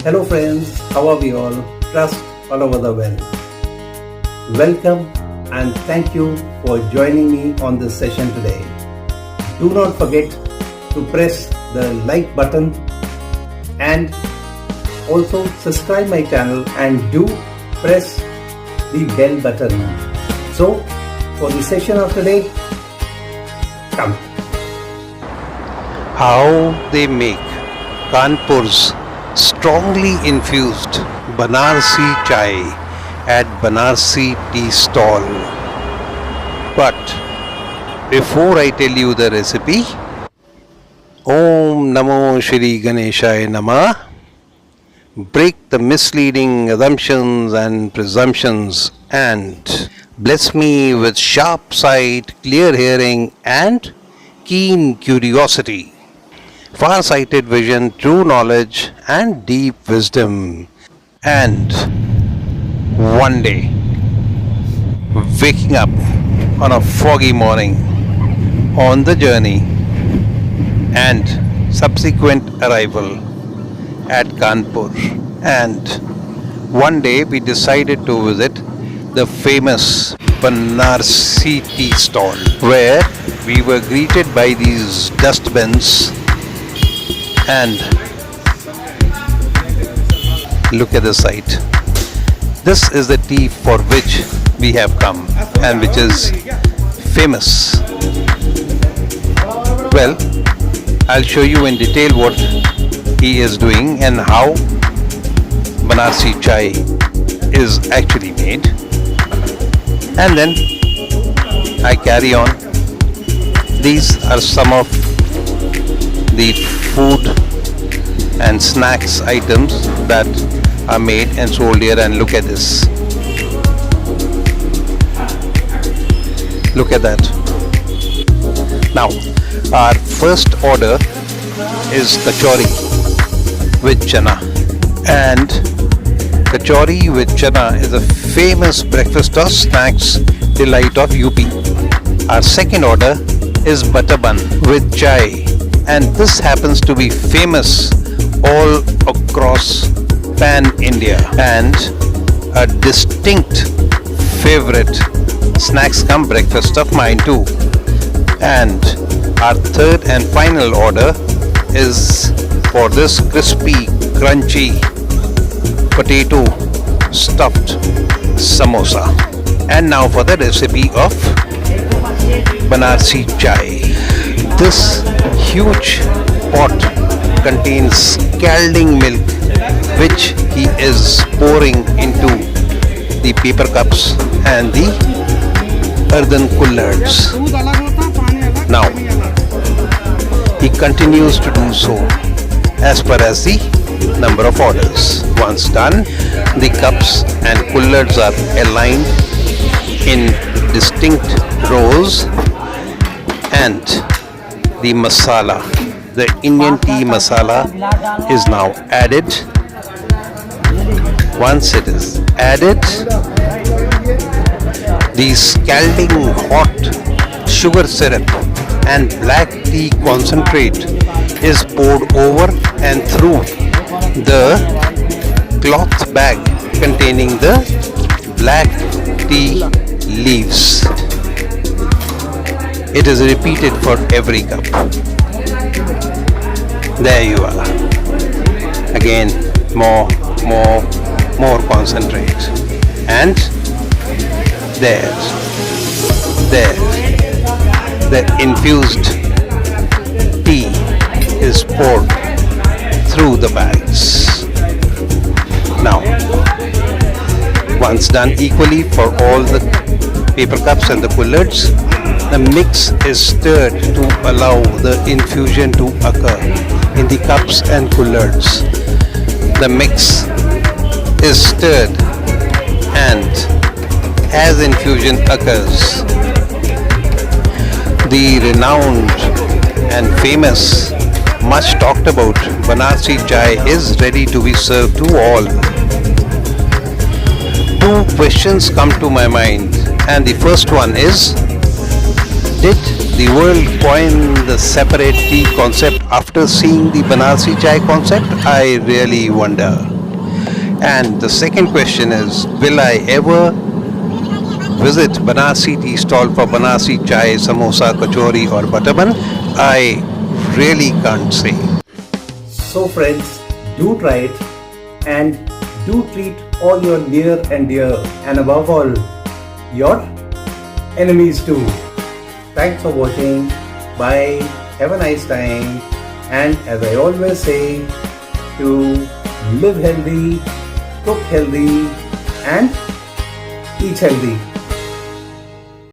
Hello friends, how are we all? Trust all over the world. Welcome and thank you for joining me on this session today. Do not forget to press the like button and also subscribe my channel and do press the bell button. So for the session of today, come. How they make Kanpur's strongly infused Banarsi Chai at Banarsi Tea Stall. But before I tell you the recipe, Om Namo Shri Ganeshaya Namah. Break the misleading assumptions and presumptions and bless me with sharp sight, clear hearing and keen curiosity, far-sighted vision, true knowledge and deep wisdom. And one day, waking up on a foggy morning on the journey and subsequent arrival at Kanpur, and one day we decided to visit the famous Banarsi Tea Stall, where we were greeted by these dustbins. And look at the sight. This is the tea for which we have come and which is famous. Well, I'll show you in detail what he is doing and how Banarsi Chai is actually made. And then I carry on. These are some of the food and snacks items that are made and sold here, and look at this. Look at that. Now, our first order is kachori with chana, and kachori with chana is a famous breakfast or snacks delight of UP. Our second order is butter bun with chai, and this happens to be famous all across pan India and a distinct favorite snacks come breakfast of mine too. And our third and final order is for this crispy, crunchy potato stuffed samosa. And now for the recipe of Banarsi Chai. This huge pot contains scalding milk, which he is pouring into the paper cups and the earthen coolers. Now, he continues to do so as per as the number of orders. Once done, the cups and coolers are aligned in distinct rows, and the masala, the Indian tea masala, is now added. Once it is added, the scalding hot sugar syrup and black tea concentrate is poured over and through the cloth bag containing the black tea leaves. It is repeated for every cup. There you are. Again, more concentrate. And there. The infused tea is poured through the bags. Now, once done equally for all the paper cups and the coolers, the mix is stirred to allow the infusion to occur in the cups and coolers. The mix is stirred, and as infusion occurs, the renowned and famous, much talked about Banarsi Chai is ready to be served to all. Two questions come to my mind, and the first one is, did the world coin the separate tea concept after seeing the Banarsi Chai concept? I really wonder. And the second question is, will I ever visit Banarsi Tea Stall for Banarsi Chai, Samosa, Kachori or Butter Bun? I really can't say. So friends, do try it and do treat all your near and dear, and above all, your enemies too. Thanks for watching. Bye. Have a nice time. And as I always say, to live healthy, cook healthy and eat healthy.